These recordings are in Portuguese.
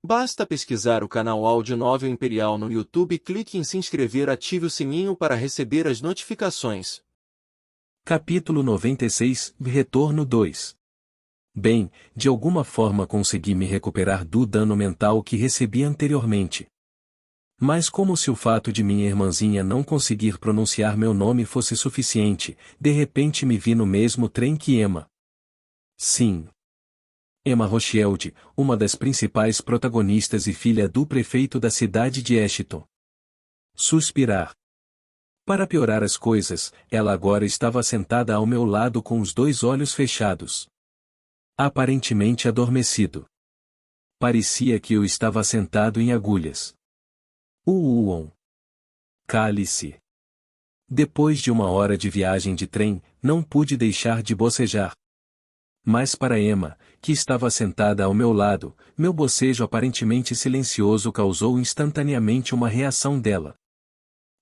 Basta pesquisar o canal Áudio Novel Imperial no YouTube, clique em se inscrever, ative o sininho para receber as notificações. Capítulo 96, Retorno 2. Bem, de alguma forma consegui me recuperar do dano mental que recebi anteriormente. Mas como se o fato de minha irmãzinha não conseguir pronunciar meu nome fosse suficiente, de repente me vi no mesmo trem que Emma. Sim. Emma Rothschild, uma das principais protagonistas e filha do prefeito da cidade de Ashton. Suspirar. Para piorar as coisas, ela agora estava sentada ao meu lado com os dois olhos fechados. Aparentemente adormecido. Parecia que eu estava sentado em agulhas. Cale-se. Depois de 1 hora de viagem de trem, não pude deixar de bocejar. Mas para Emma, que estava sentada ao meu lado, meu bocejo aparentemente silencioso causou instantaneamente uma reação dela.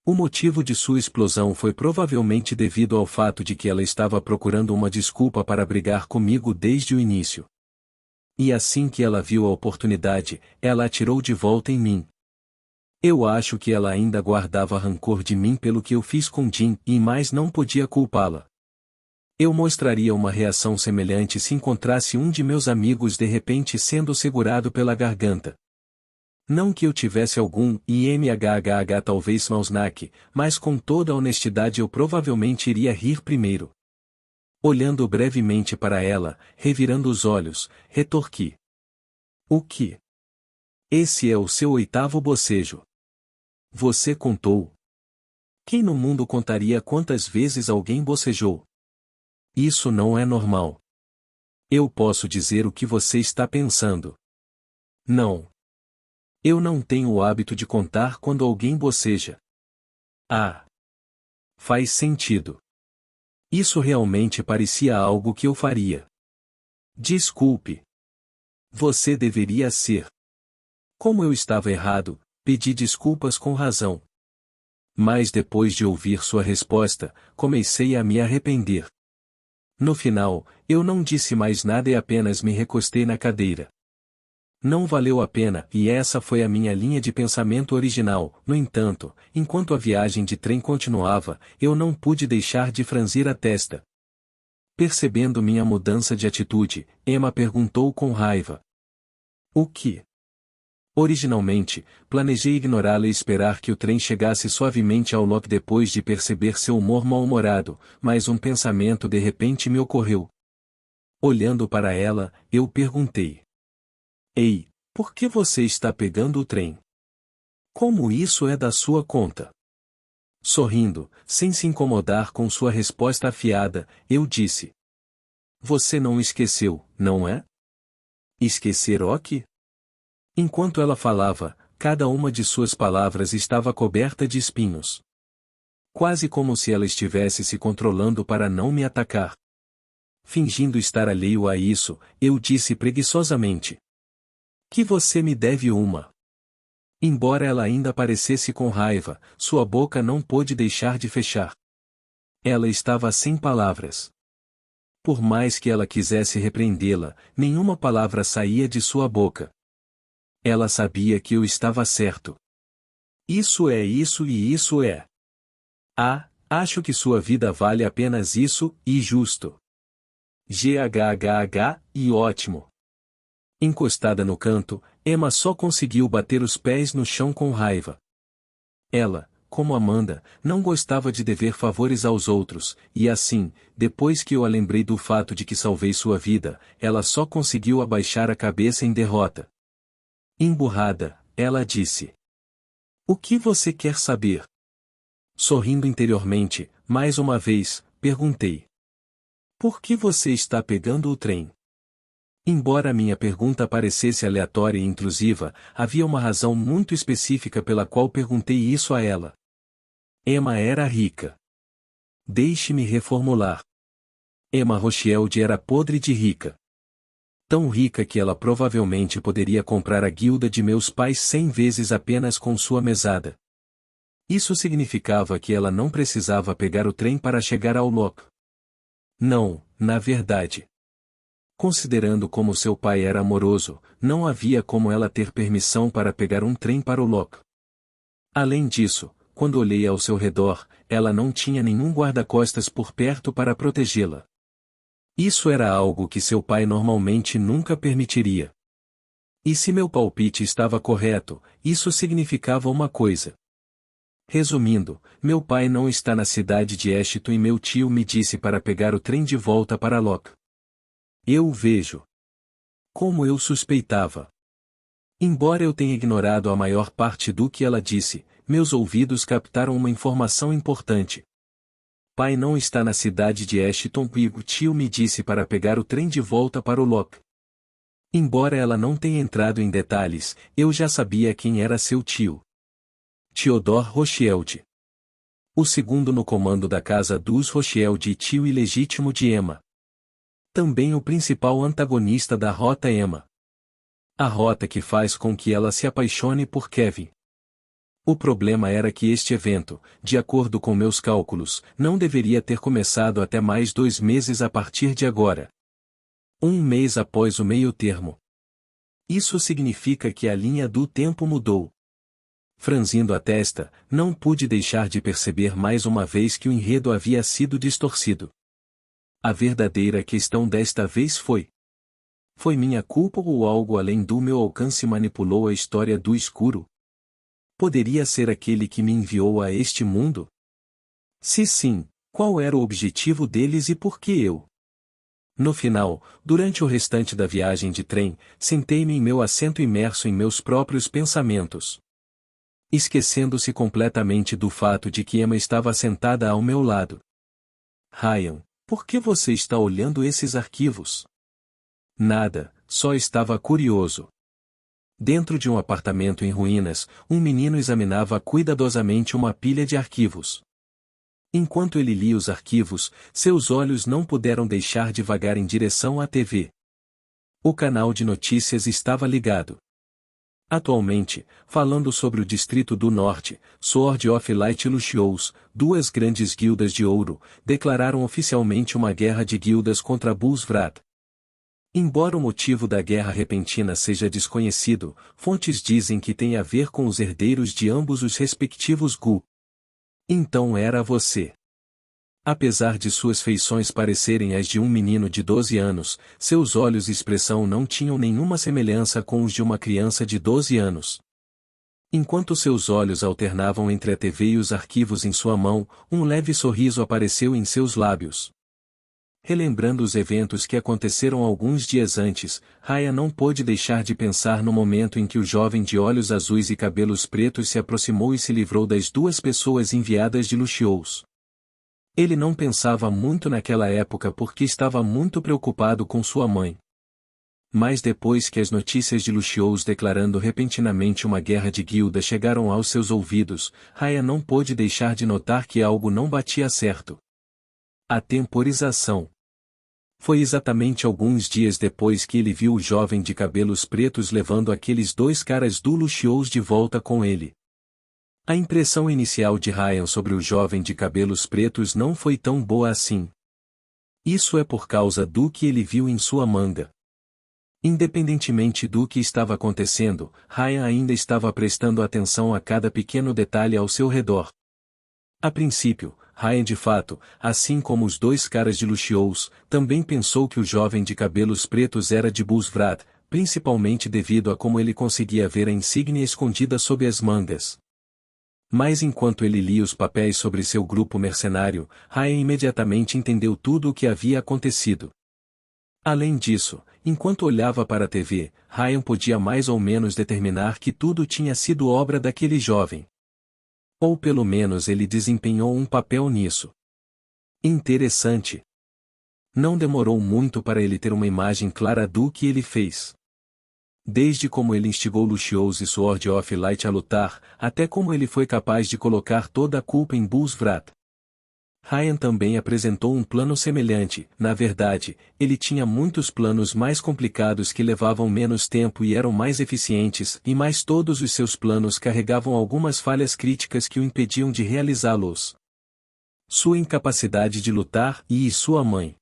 O motivo de sua explosão foi provavelmente devido ao fato de que ela estava procurando uma desculpa para brigar comigo desde o início. E assim que ela viu a oportunidade, ela atirou de volta em mim. Eu acho que ela ainda guardava rancor de mim pelo que eu fiz com Jim, e mais não podia culpá-la. Eu mostraria uma reação semelhante se encontrasse um de meus amigos de repente sendo segurado pela garganta. Não que eu tivesse algum IMHHH talvez Mausnack, mas com toda a honestidade eu provavelmente iria rir primeiro. Olhando brevemente para ela, revirando os olhos, retorqui. O que? Esse é o seu 8º bocejo. Você contou? Quem no mundo contaria quantas vezes alguém bocejou? Isso não é normal. Eu posso dizer o que você está pensando. Não. Eu não tenho o hábito de contar quando alguém boceja. Ah. Faz sentido. Isso realmente parecia algo que eu faria. Desculpe. Você deveria ser. Como eu estava errado, pedi desculpas com razão. Mas depois de ouvir sua resposta, comecei a me arrepender. No final, eu não disse mais nada e apenas me recostei na cadeira. Não valeu a pena, e essa foi a minha linha de pensamento original. No entanto, enquanto a viagem de trem continuava, eu não pude deixar de franzir a testa. Percebendo minha mudança de atitude, Emma perguntou com raiva. O que? Originalmente, planejei ignorá-la e esperar que o trem chegasse suavemente ao lock depois de perceber seu humor mal-humorado, mas um pensamento de repente me ocorreu. Olhando para ela, eu perguntei. Ei, por que você está pegando o trem? Como isso é da sua conta? Sorrindo, sem se incomodar com sua resposta afiada, eu disse. Você não esqueceu, não é? Esquecer o quê? Enquanto ela falava, cada uma de suas palavras estava coberta de espinhos. Quase como se ela estivesse se controlando para não me atacar. Fingindo estar alheio a isso, eu disse preguiçosamente. Que você me deve uma. Embora ela ainda parecesse com raiva, sua boca não pôde deixar de fechar. Ela estava sem palavras. Por mais que ela quisesse repreendê-la, nenhuma palavra saía de sua boca. Ela sabia que eu estava certo. Isso é isso e isso é. Ah, acho que sua vida vale apenas isso, e justo. GHHH, e ótimo. Encostada no canto, Emma só conseguiu bater os pés no chão com raiva. Ela, como Amanda, não gostava de dever favores aos outros, e assim, depois que eu a lembrei do fato de que salvei sua vida, ela só conseguiu abaixar a cabeça em derrota. Emburrada, ela disse. O que você quer saber? Sorrindo interiormente, mais uma vez, perguntei. Por que você está pegando o trem? Embora minha pergunta parecesse aleatória e intrusiva, havia uma razão muito específica pela qual perguntei isso a ela. Emma era rica. Deixe-me reformular. Emma Rothschild era podre de rica. Tão rica que ela provavelmente poderia comprar a guilda de meus pais 100 vezes apenas com sua mesada. Isso significava que ela não precisava pegar o trem para chegar ao lock. Não, na verdade. Considerando como seu pai era amoroso, não havia como ela ter permissão para pegar um trem para o Loch. Além disso, quando olhei ao seu redor, ela não tinha nenhum guarda-costas por perto para protegê-la. Isso era algo que seu pai normalmente nunca permitiria. E se meu palpite estava correto, isso significava uma coisa. Resumindo, meu pai não está na cidade de Ashton e meu tio me disse para pegar o trem de volta para Loch. Eu o vejo. Como eu suspeitava. Embora eu tenha ignorado a maior parte do que ela disse, meus ouvidos captaram uma informação importante. Pai não está na cidade de Ashton e o tio me disse para pegar o trem de volta para o Loch. Embora ela não tenha entrado em detalhes, eu já sabia quem era seu tio. Theodore Rothschild. O segundo no comando da casa dos Rothschild e tio ilegítimo de Emma. Também o principal antagonista da Rota Emma. A rota que faz com que ela se apaixone por Kevin. O problema era que este evento, de acordo com meus cálculos, não deveria ter começado até mais 2 meses a partir de agora. 1 mês após o meio-termo. Isso significa que a linha do tempo mudou. Franzindo a testa, não pude deixar de perceber mais uma vez que o enredo havia sido distorcido. A verdadeira questão desta vez foi: foi minha culpa ou algo além do meu alcance manipulou a história do escuro? Poderia ser aquele que me enviou a este mundo? Se sim, qual era o objetivo deles e por que eu? No final, durante o restante da viagem de trem, sentei-me em meu assento imerso em meus próprios pensamentos. Esquecendo-se completamente do fato de que Emma estava sentada ao meu lado. Ryan, por que você está olhando esses arquivos? Nada, só estava curioso. Dentro de um apartamento em ruínas, um menino examinava cuidadosamente uma pilha de arquivos. Enquanto ele lia os arquivos, seus olhos não puderam deixar de vagar em direção à TV. O canal de notícias estava ligado. Atualmente, falando sobre o Distrito do Norte, Sword of Light e Lucious, 2 grandes guildas de ouro, declararam oficialmente uma guerra de guildas contra Bulsvrat. Embora o motivo da guerra repentina seja desconhecido, fontes dizem que tem a ver com os herdeiros de ambos os respectivos Gu. Então era você. Apesar de suas feições parecerem as de um menino de 12 anos, seus olhos e expressão não tinham nenhuma semelhança com os de uma criança de 12 anos. Enquanto seus olhos alternavam entre a TV e os arquivos em sua mão, um leve sorriso apareceu em seus lábios. Relembrando os eventos que aconteceram alguns dias antes, Raya não pôde deixar de pensar no momento em que o jovem de olhos azuis e cabelos pretos se aproximou e se livrou das 2 pessoas enviadas de Lucious. Ele não pensava muito naquela época porque estava muito preocupado com sua mãe. Mas depois que as notícias de Lucious declarando repentinamente uma guerra de guilda chegaram aos seus ouvidos, Raya não pôde deixar de notar que algo não batia certo. A temporização. Foi exatamente alguns dias depois que ele viu o jovem de cabelos pretos levando aqueles 2 caras do Lucious de volta com ele. A impressão inicial de Ryan sobre o jovem de cabelos pretos não foi tão boa assim. Isso é por causa do que ele viu em sua manga. Independentemente do que estava acontecendo, Ryan ainda estava prestando atenção a cada pequeno detalhe ao seu redor. A princípio, Ryan de fato, assim como os 2 caras de Lucious, também pensou que o jovem de cabelos pretos era de Bulsvrat, principalmente devido a como ele conseguia ver a insígnia escondida sob as mangas. Mas enquanto ele lia os papéis sobre seu grupo mercenário, Ryan imediatamente entendeu tudo o que havia acontecido. Além disso, enquanto olhava para a TV, Ryan podia mais ou menos determinar que tudo tinha sido obra daquele jovem. Ou pelo menos ele desempenhou um papel nisso. Interessante. Não demorou muito para ele ter uma imagem clara do que ele fez. Desde como ele instigou Lucious e Sword of Light a lutar, até como ele foi capaz de colocar toda a culpa em Bulsvrat. Ryan também apresentou um plano semelhante, na verdade, ele tinha muitos planos mais complicados que levavam menos tempo e eram mais eficientes, e mais todos os seus planos carregavam algumas falhas críticas que o impediam de realizá-los. Sua incapacidade de lutar e sua mãe.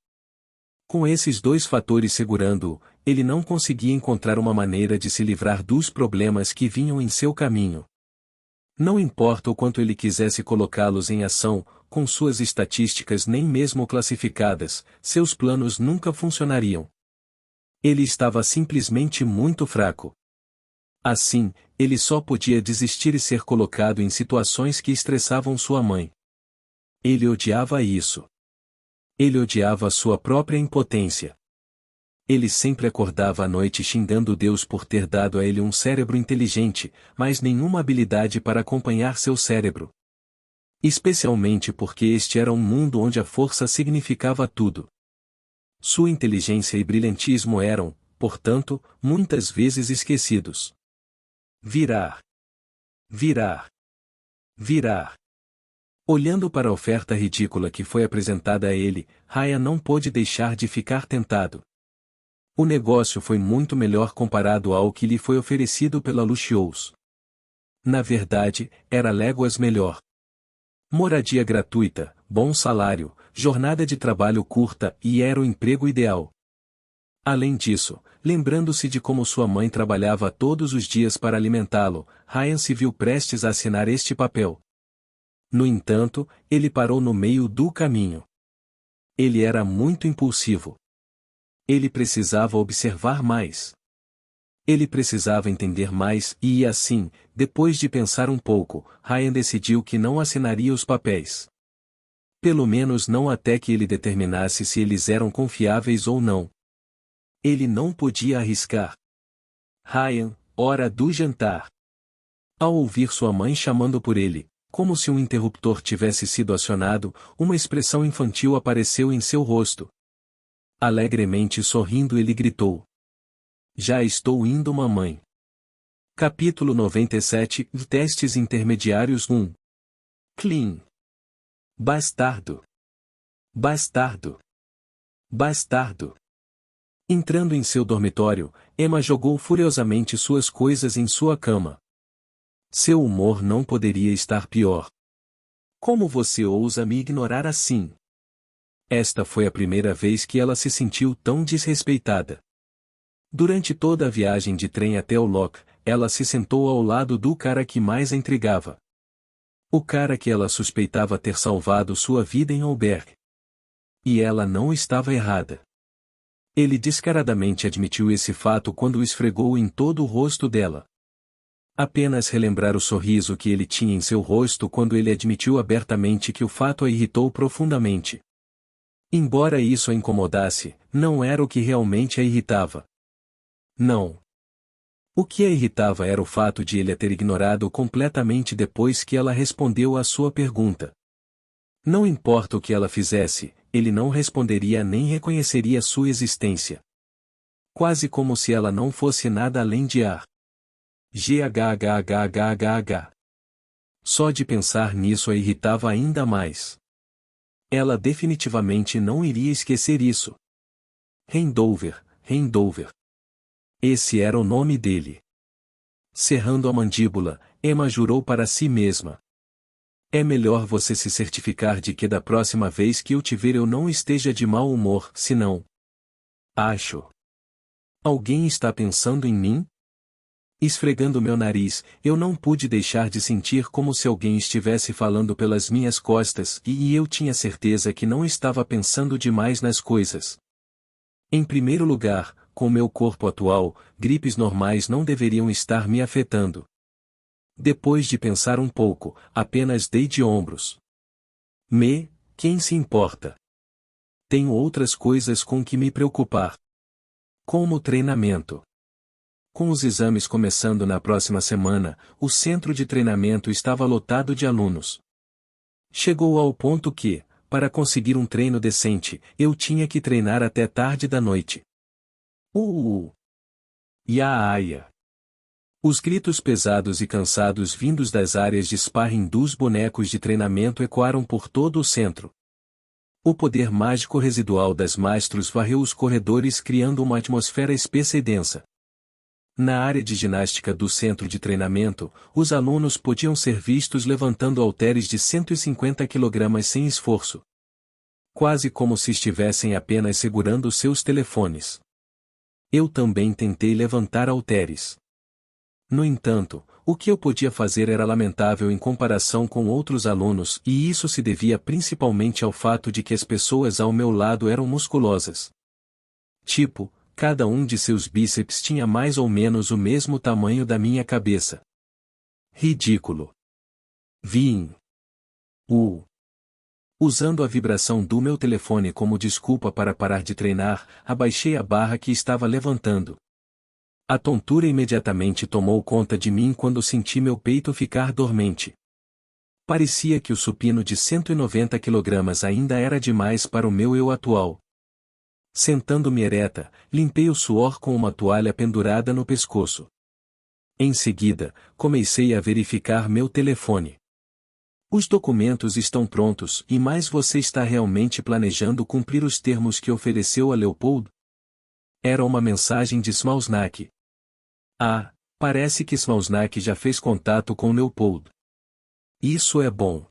Com esses dois fatores segurando-o, ele não conseguia encontrar uma maneira de se livrar dos problemas que vinham em seu caminho. Não importa o quanto ele quisesse colocá-los em ação, com suas estatísticas nem mesmo classificadas, seus planos nunca funcionariam. Ele estava simplesmente muito fraco. Assim, ele só podia desistir e ser colocado em situações que estressavam sua mãe. Ele odiava isso. Ele odiava sua própria impotência. Ele sempre acordava à noite xingando Deus por ter dado a ele um cérebro inteligente, mas nenhuma habilidade para acompanhar seu cérebro. Especialmente porque este era um mundo onde a força significava tudo. Sua inteligência e brilhantismo eram, portanto, muitas vezes esquecidos. Virar. Virar. Virar. Olhando para a oferta ridícula que foi apresentada a ele, Ryan não pôde deixar de ficar tentado. O negócio foi muito melhor comparado ao que lhe foi oferecido pela Luxuous. Na verdade, era léguas melhor. Moradia gratuita, bom salário, jornada de trabalho curta e era o emprego ideal. Além disso, lembrando-se de como sua mãe trabalhava todos os dias para alimentá-lo, Ryan se viu prestes a assinar este papel. No entanto, ele parou no meio do caminho. Ele era muito impulsivo. Ele precisava observar mais. Ele precisava entender mais e assim, depois de pensar um pouco, Ryan decidiu que não assinaria os papéis. Pelo menos não até que ele determinasse se eles eram confiáveis ou não. Ele não podia arriscar. Ryan, hora do jantar. Ao ouvir sua mãe chamando por ele, como se um interruptor tivesse sido acionado, uma expressão infantil apareceu em seu rosto. Alegremente sorrindo ele gritou: "Já estou indo, mamãe." Capítulo 97 Testes Intermediários 1 Clean. Bastardo. Bastardo. Bastardo. Entrando em seu dormitório, Emma jogou furiosamente suas coisas em sua cama. Seu humor não poderia estar pior. "Como você ousa me ignorar assim?" Esta foi a primeira vez que ela se sentiu tão desrespeitada. Durante toda a viagem de trem até o Loch, ela se sentou ao lado do cara que mais a intrigava. O cara que ela suspeitava ter salvado sua vida em albergue. E ela não estava errada. Ele descaradamente admitiu esse fato quando o esfregou em todo o rosto dela. Apenas relembrar o sorriso que ele tinha em seu rosto quando ele admitiu abertamente que o fato a irritou profundamente. Embora isso a incomodasse, não era o que realmente a irritava. Não. O que a irritava era o fato de ele a ter ignorado completamente depois que ela respondeu à sua pergunta. Não importa o que ela fizesse, ele não responderia nem reconheceria sua existência. Quase como se ela não fosse nada além de ar. Ghghghghghh. Só de pensar nisso a irritava ainda mais. Ela definitivamente não iria esquecer isso. Rendover, Rendover. Esse era o nome dele. Cerrando a mandíbula, Emma jurou para si mesma: "É melhor você se certificar de que da próxima vez que eu te ver eu não esteja de mau humor, senão... Acho. Alguém está pensando em mim?" Esfregando meu nariz, eu não pude deixar de sentir como se alguém estivesse falando pelas minhas costas e eu tinha certeza que não estava pensando demais nas coisas. Em primeiro lugar, com meu corpo atual, gripes normais não deveriam estar me afetando. Depois de pensar um pouco, apenas dei de ombros. Quem se importa? Tenho outras coisas com que me preocupar. Como o treinamento. Com os exames começando na próxima semana, o centro de treinamento estava lotado de alunos. Chegou ao ponto que, para conseguir um treino decente, eu tinha que treinar até tarde da noite. Iaia. Os gritos pesados e cansados vindos das áreas de sparring dos bonecos de treinamento ecoaram por todo o centro. O poder mágico residual das mastros varreu os corredores criando uma atmosfera espessa e densa. Na área de ginástica do centro de treinamento, os alunos podiam ser vistos levantando halteres de 150 kg sem esforço. quase como se estivessem apenas segurando seus telefones. Eu também tentei levantar halteres. No entanto, o que eu podia fazer era lamentável em comparação com outros alunos, e isso se devia principalmente ao fato de que as pessoas ao meu lado eram musculosas. Tipo, cada um de seus bíceps tinha mais ou menos o mesmo tamanho da minha cabeça. Ridículo. Vim. Usando a vibração do meu telefone como desculpa para parar de treinar, abaixei a barra que estava levantando. A tontura imediatamente tomou conta de mim quando senti meu peito ficar dormente. Parecia que o supino de 190 kg ainda era demais para o meu eu atual. Sentando-me ereta, limpei o suor com uma toalha pendurada no pescoço. Em seguida, comecei a verificar meu telefone. Os documentos estão prontos, e mais você está realmente planejando cumprir os termos que ofereceu a Leopold? Era uma mensagem de Smausnack. Ah, parece que Smausnack já fez contato com Leopold. Isso é bom.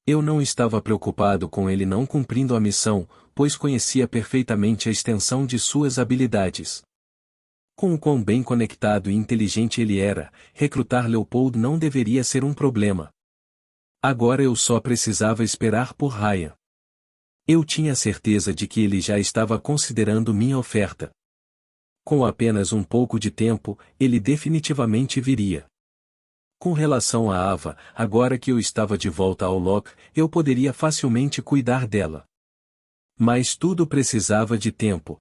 Eu não estava preocupado com ele não cumprindo a missão, pois conhecia perfeitamente a extensão de suas habilidades. Com o quão bem conectado e inteligente ele era, recrutar Leopold não deveria ser um problema. Agora eu só precisava esperar por Ryan. Eu tinha certeza de que ele já estava considerando minha oferta. Com apenas um pouco de tempo, ele definitivamente viria. Com relação a Ava, agora que eu estava de volta ao Locke, eu poderia facilmente cuidar dela. Mas tudo precisava de tempo.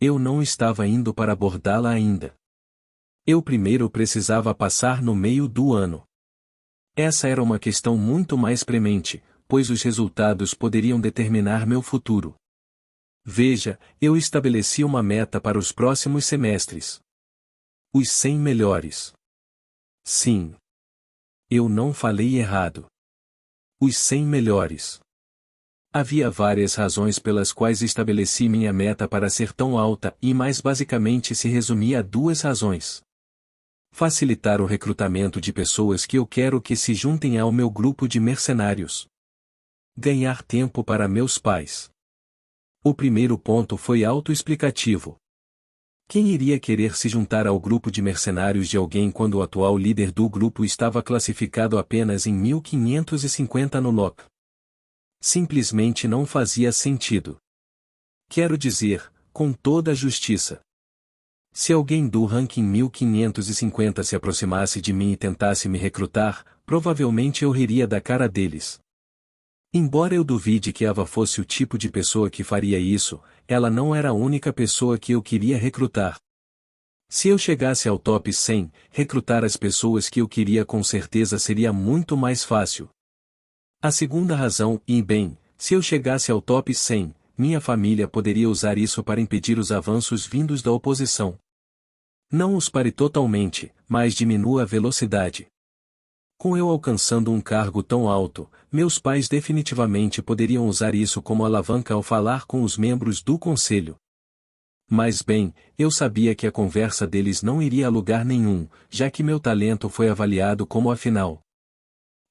Eu não estava indo para abordá-la ainda. Eu primeiro precisava passar no meio do ano. Essa era uma questão muito mais premente, pois os resultados poderiam determinar meu futuro. Veja, eu estabeleci uma meta para os próximos semestres. Os 100 melhores. Sim. Eu não falei errado. Os 100 melhores. Havia várias razões pelas quais estabeleci minha meta para ser tão alta, e mais basicamente se resumia a duas razões. Facilitar o recrutamento de pessoas que eu quero que se juntem ao meu grupo de mercenários. Ganhar tempo para meus pais. O primeiro ponto foi autoexplicativo. Quem iria querer se juntar ao grupo de mercenários de alguém quando o atual líder do grupo estava classificado apenas em 1550 no Locke? Simplesmente não fazia sentido. Quero dizer, com toda a justiça. Se alguém do ranking 1550 se aproximasse de mim e tentasse me recrutar, provavelmente eu riria da cara deles. Embora eu duvide que Ava fosse o tipo de pessoa que faria isso, ela não era a única pessoa que eu queria recrutar. Se eu chegasse ao top 100, recrutar as pessoas que eu queria com certeza seria muito mais fácil. A segunda razão, e bem, se eu chegasse ao top 100, minha família poderia usar isso para impedir os avanços vindos da oposição. Não os pare totalmente, mas diminua a velocidade. Com eu alcançando um cargo tão alto, meus pais definitivamente poderiam usar isso como alavanca ao falar com os membros do conselho. Mas bem, eu sabia que a conversa deles não iria a lugar nenhum, já que meu talento foi avaliado como afinal.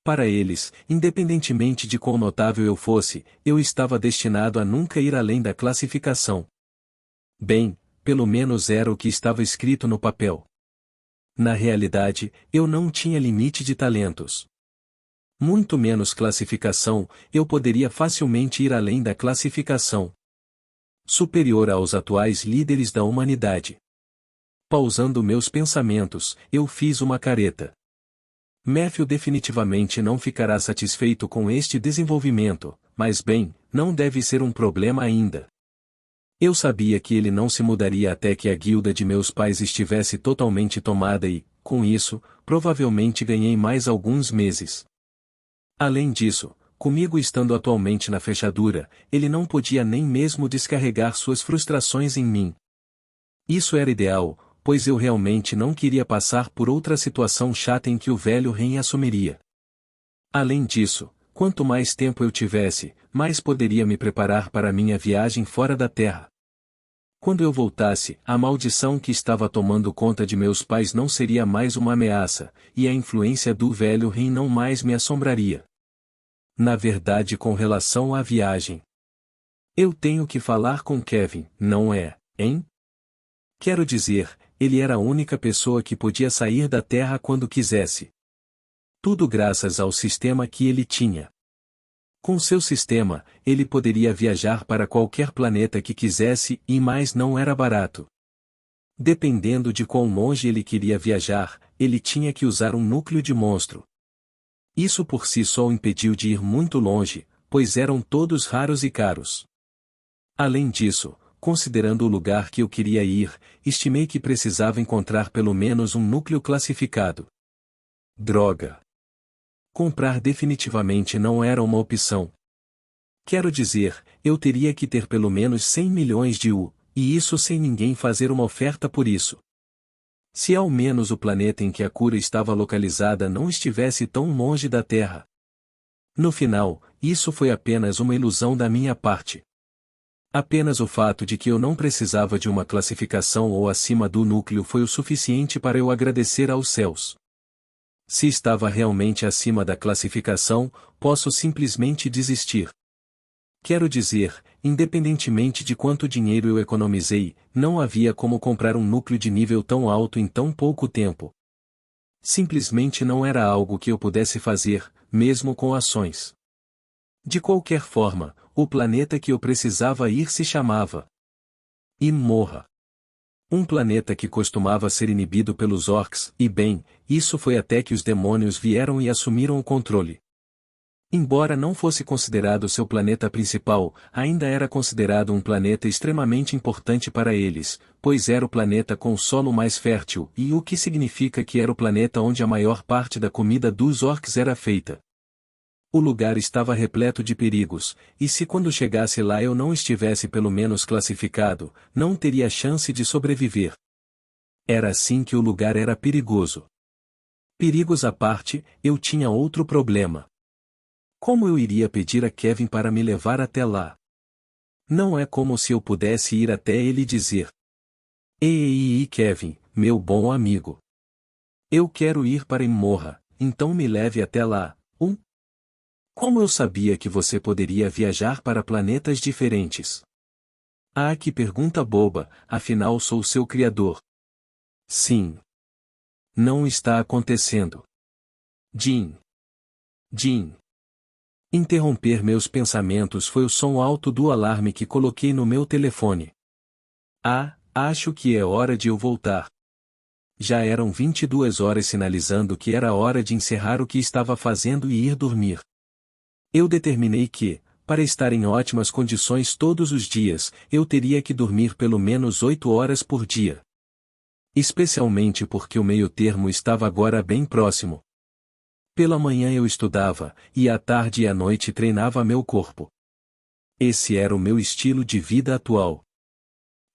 Para eles, independentemente de quão notável eu fosse, eu estava destinado a nunca ir além da classificação. Bem, pelo menos era o que estava escrito no papel. Na realidade, eu não tinha limite de talentos. Muito menos classificação, eu poderia facilmente ir além da classificação. Superior aos atuais líderes da humanidade. Pausando meus pensamentos, eu fiz uma careta. Matthew definitivamente não ficará satisfeito com este desenvolvimento, mas bem, não deve ser um problema ainda. Eu sabia que ele não se mudaria até que a guilda de meus pais estivesse totalmente tomada e, com isso, provavelmente ganhei mais alguns meses. Além disso, comigo estando atualmente na fechadura, ele não podia nem mesmo descarregar suas frustrações em mim. Isso era ideal, pois eu realmente não queria passar por outra situação chata em que o velho Ren assumiria. Além disso, quanto mais tempo eu tivesse, mais poderia me preparar para minha viagem fora da Terra. Quando eu voltasse, a maldição que estava tomando conta de meus pais não seria mais uma ameaça, e a influência do velho Ren não mais me assombraria. Na verdade, com relação à viagem, Eu tenho que falar com Kevin, não é, hein? Quero dizer, ele era a única pessoa que podia sair da Terra quando quisesse. Tudo graças ao sistema que ele tinha. Com seu sistema, ele poderia viajar para qualquer planeta que quisesse e mais não era barato. Dependendo de quão longe ele queria viajar, ele tinha que usar um núcleo de monstro. Isso por si só o impediu de ir muito longe, pois eram todos raros e caros. Além disso, considerando o lugar que eu queria ir, estimei que precisava encontrar pelo menos um núcleo classificado. Droga! Comprar definitivamente não era uma opção. Quero dizer, eu teria que ter pelo menos 100 milhões de U, e isso sem ninguém fazer uma oferta por isso. Se ao menos o planeta em que a cura estava localizada não estivesse tão longe da Terra. No final, isso foi apenas uma ilusão da minha parte. Apenas o fato de que eu não precisava de uma classificação ou acima do núcleo foi o suficiente para eu agradecer aos céus. Se estava realmente acima da classificação, posso simplesmente desistir. Quero dizer, independentemente de quanto dinheiro eu economizei, não havia como comprar um núcleo de nível tão alto em tão pouco tempo. Simplesmente não era algo que eu pudesse fazer, mesmo com ações. De qualquer forma, o planeta que eu precisava ir se chamava Imorra. Um planeta que costumava ser inibido pelos orcs, e bem, isso foi até que os demônios vieram e assumiram o controle. Embora não fosse considerado seu planeta principal, ainda era considerado um planeta extremamente importante para eles, pois era o planeta com o solo mais fértil, e o que significa que era o planeta onde a maior parte da comida dos orcs era feita. O lugar estava repleto de perigos, e se quando chegasse lá eu não estivesse pelo menos classificado, não teria chance de sobreviver. Era assim que o lugar era perigoso. Perigos à parte, eu tinha outro problema. Como eu iria pedir a Kevin para me levar até lá? Não é como se eu pudesse ir até ele e dizer: Ei, Kevin, meu bom amigo. Eu quero ir para Imorra, então me leve até lá. Como eu sabia que você poderia viajar para planetas diferentes? Ah, que pergunta boba, afinal sou seu criador. Sim. Não está acontecendo. Jim. Interromper meus pensamentos foi o som alto do alarme que coloquei no meu telefone. Ah, acho que é hora de eu voltar. Já eram 22 horas sinalizando que era hora de encerrar o que estava fazendo e ir dormir. Eu determinei que, para estar em ótimas condições todos os dias, eu teria que dormir pelo menos 8 horas por dia. Especialmente porque o meio-termo estava agora bem próximo. Pela manhã eu estudava, e à tarde e à noite treinava meu corpo. Esse era o meu estilo de vida atual.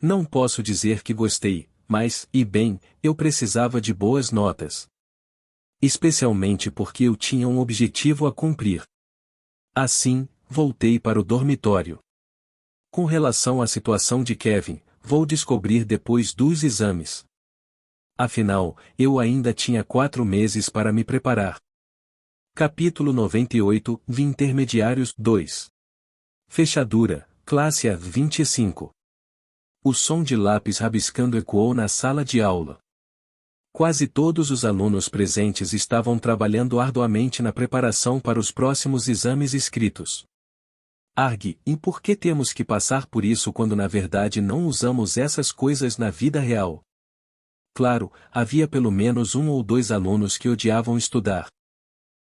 Não posso dizer que gostei, mas, e bem, eu precisava de boas notas. Especialmente porque eu tinha um objetivo a cumprir. Assim, voltei para o dormitório. Com relação à situação de Kevin, vou descobrir depois dos exames. Afinal, eu ainda tinha 4 meses para me preparar. Capítulo 98, Intermediários 2. Fechadura, classe A25. O som de lápis rabiscando ecoou na sala de aula. Quase todos os alunos presentes estavam trabalhando arduamente na preparação para os próximos exames escritos. Arg, e por que temos que passar por isso quando na verdade não usamos essas coisas na vida real? Claro, havia pelo menos 1 ou 2 alunos que odiavam estudar.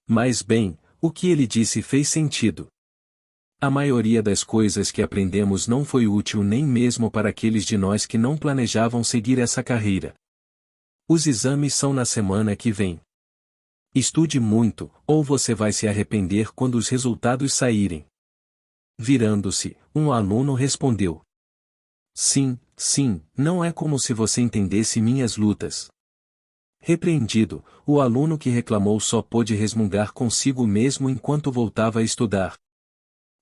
Mas bem, o que ele disse fez sentido. A maioria das coisas que aprendemos não foi útil nem mesmo para aqueles de nós que não planejavam seguir essa carreira. Os exames são na semana que vem. Estude muito, ou você vai se arrepender quando os resultados saírem. Virando-se, um aluno respondeu: Sim, não é como se você entendesse minhas lutas. Repreendido, o aluno que reclamou só pôde resmungar consigo mesmo enquanto voltava a estudar.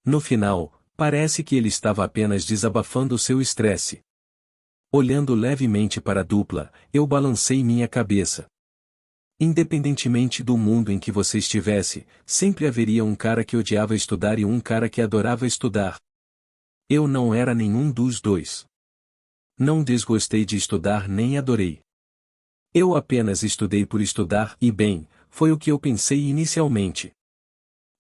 No final, parece que ele estava apenas desabafando seu estresse. Olhando levemente para a dupla, eu balancei minha cabeça. Independentemente do mundo em que você estivesse, sempre haveria um cara que odiava estudar e um cara que adorava estudar. Eu não era nenhum dos dois. Não desgostei de estudar nem adorei. Eu apenas estudei por estudar e bem, foi o que eu pensei inicialmente.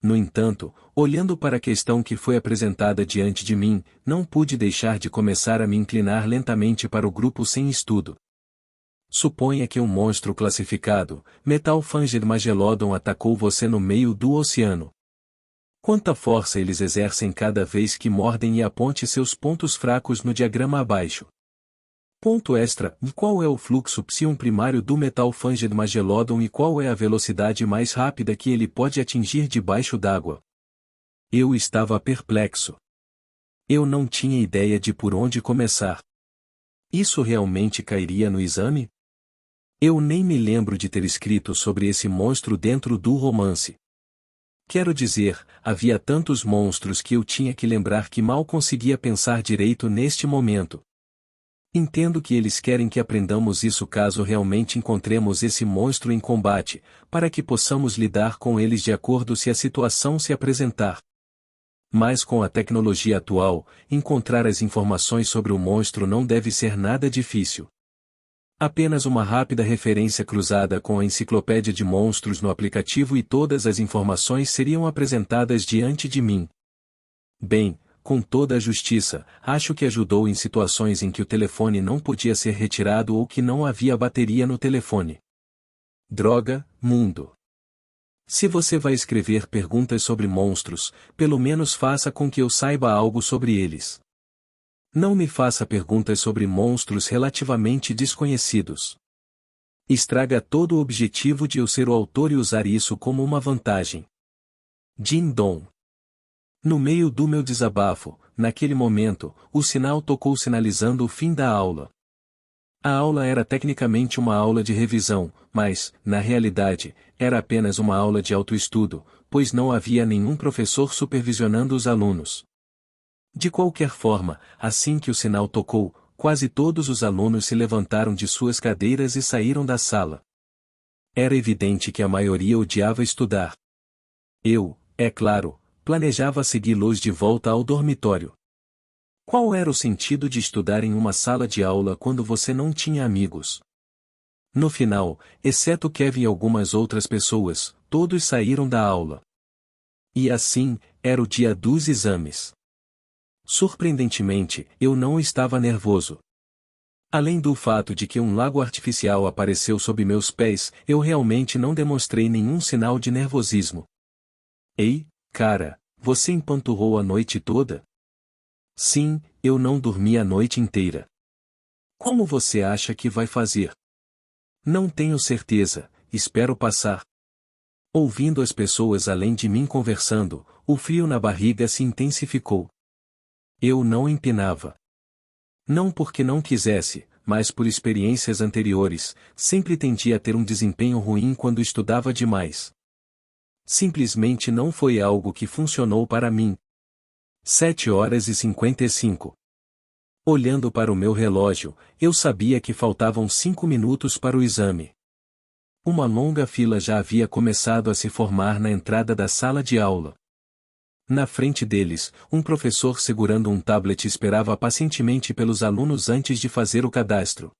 No entanto, olhando para a questão que foi apresentada diante de mim, não pude deixar de começar a me inclinar lentamente para o grupo sem estudo. Suponha que um monstro classificado, Metalfanger Magelodon atacou você no meio do oceano. Quanta força eles exercem cada vez que mordem e aponte seus pontos fracos no diagrama abaixo. Ponto extra, qual é o fluxo psion primário do Metalfanger Magelodon e qual é a velocidade mais rápida que ele pode atingir debaixo d'água? Eu estava perplexo. Eu não tinha ideia de por onde começar. Isso realmente cairia no exame? Eu nem me lembro de ter escrito sobre esse monstro dentro do romance. Quero dizer, havia tantos monstros que eu tinha que lembrar que mal conseguia pensar direito neste momento. Entendo que eles querem que aprendamos isso caso realmente encontremos esse monstro em combate, para que possamos lidar com eles de acordo se a situação se apresentar. Mas com a tecnologia atual, encontrar as informações sobre o monstro não deve ser nada difícil. Apenas uma rápida referência cruzada com a enciclopédia de monstros no aplicativo e todas as informações seriam apresentadas diante de mim. Bem, com toda a justiça, acho que ajudou em situações em que o telefone não podia ser retirado ou que não havia bateria no telefone. Droga, mundo. Se você vai escrever perguntas sobre monstros, pelo menos faça com que eu saiba algo sobre eles. Não me faça perguntas sobre monstros relativamente desconhecidos. Estraga todo o objetivo de eu ser o autor e usar isso como uma vantagem. Jin Dong. No meio do meu desabafo, naquele momento, o sinal tocou sinalizando o fim da aula. A aula era tecnicamente uma aula de revisão, mas, na realidade, era apenas uma aula de autoestudo, pois não havia nenhum professor supervisionando os alunos. De qualquer forma, assim que o sinal tocou, quase todos os alunos se levantaram de suas cadeiras e saíram da sala. Era evidente que a maioria odiava estudar. Eu, é claro, planejava segui-los de volta ao dormitório. Qual era o sentido de estudar em uma sala de aula quando você não tinha amigos? No final, exceto Kevin e algumas outras pessoas, todos saíram da aula. E assim, era o dia dos exames. Surpreendentemente, eu não estava nervoso. Além do fato de que um lago artificial apareceu sob meus pés, eu realmente não demonstrei nenhum sinal de nervosismo. Ei, cara, você empanturrou a noite toda? Sim, eu não dormi a noite inteira. Como você acha que vai fazer? Não tenho certeza, espero passar. Ouvindo as pessoas além de mim conversando, o frio na barriga se intensificou. Eu não empinava. Não porque não quisesse, mas por experiências anteriores, sempre tendia a ter um desempenho ruim quando estudava demais. Simplesmente não foi algo que funcionou para mim. 7h55. Olhando para o meu relógio, eu sabia que faltavam 5 minutos para o exame. Uma longa fila já havia começado a se formar na entrada da sala de aula. Na frente deles, um professor segurando um tablet esperava pacientemente pelos alunos antes de fazer o cadastro.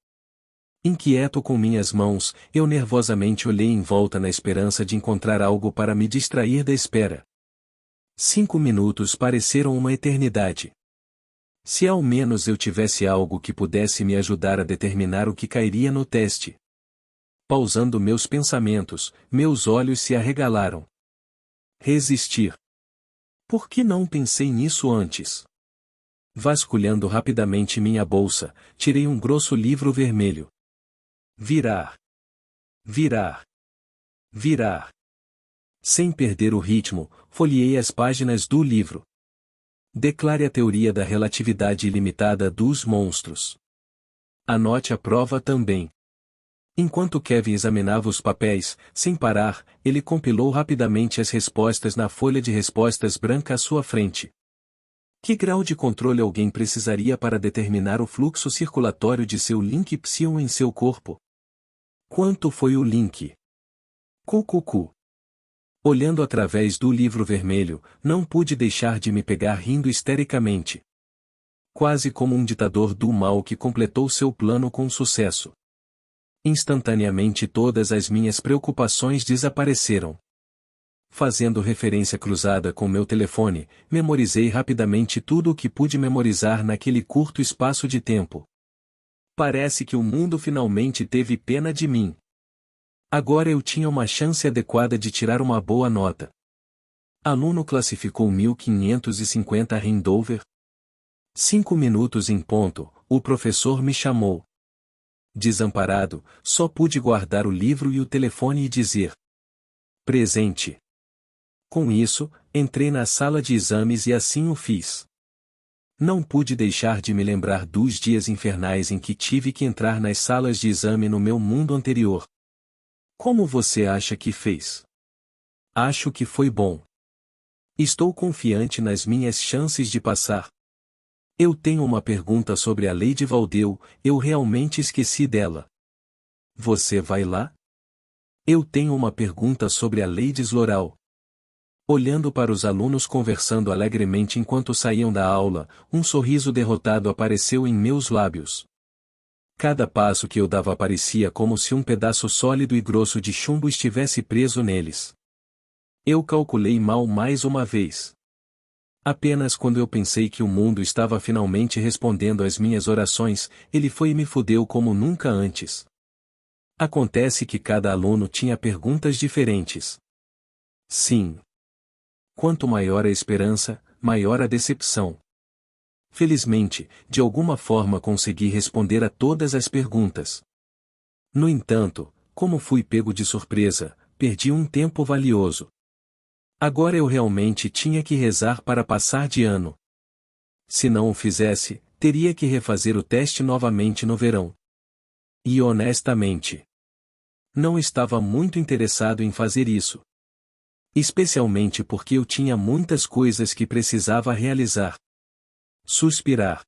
Inquieto com minhas mãos, eu nervosamente olhei em volta na esperança de encontrar algo para me distrair da espera. 5 minutos pareceram uma eternidade. Se ao menos eu tivesse algo que pudesse me ajudar a determinar o que cairia no teste. Pausando meus pensamentos, meus olhos se arregalaram. Resistir. Por que não pensei nisso antes? Vasculhando rapidamente minha bolsa, tirei um grosso livro vermelho. Virar. Virar. Virar. Sem perder o ritmo, folheei as páginas do livro. Declare a teoria da relatividade ilimitada dos monstros. Anote a prova também. Enquanto Kevin examinava os papéis, sem parar, ele compilou rapidamente as respostas na folha de respostas branca à sua frente. Que grau de controle alguém precisaria para determinar o fluxo circulatório de seu link psion em seu corpo? Quanto foi o link? Cucucu. Olhando através do livro vermelho, não pude deixar de me pegar rindo histericamente. Quase como um ditador do mal que completou seu plano com sucesso. Instantaneamente todas as minhas preocupações desapareceram. Fazendo referência cruzada com meu telefone, memorizei rapidamente tudo o que pude memorizar naquele curto espaço de tempo. Parece que o mundo finalmente teve pena de mim. Agora eu tinha uma chance adequada de tirar uma boa nota. Aluno classificou 1550 Rendover. 5 minutos em ponto, o professor me chamou. Desamparado, só pude guardar o livro e o telefone e dizer: presente. Com isso, entrei na sala de exames e assim o fiz. Não pude deixar de me lembrar dos dias infernais em que tive que entrar nas salas de exame no meu mundo anterior. Como você acha que fez? Acho que foi bom. Estou confiante nas minhas chances de passar. Eu tenho uma pergunta sobre a lei de Valdeu, eu realmente esqueci dela. Você vai lá? Eu tenho uma pergunta sobre a lei de Sloral. Olhando para os alunos conversando alegremente enquanto saíam da aula, um sorriso derrotado apareceu em meus lábios. Cada passo que eu dava parecia como se um pedaço sólido e grosso de chumbo estivesse preso neles. Eu calculei mal mais uma vez. Apenas quando eu pensei que o mundo estava finalmente respondendo às minhas orações, ele foi e me fudeu como nunca antes. Acontece que cada aluno tinha perguntas diferentes. Sim. Quanto maior a esperança, maior a decepção. Felizmente, de alguma forma consegui responder a todas as perguntas. No entanto, como fui pego de surpresa, perdi um tempo valioso. Agora eu realmente tinha que rezar para passar de ano. Se não o fizesse, teria que refazer o teste novamente no verão. E honestamente, não estava muito interessado em fazer isso. Especialmente porque eu tinha muitas coisas que precisava realizar. Suspirar.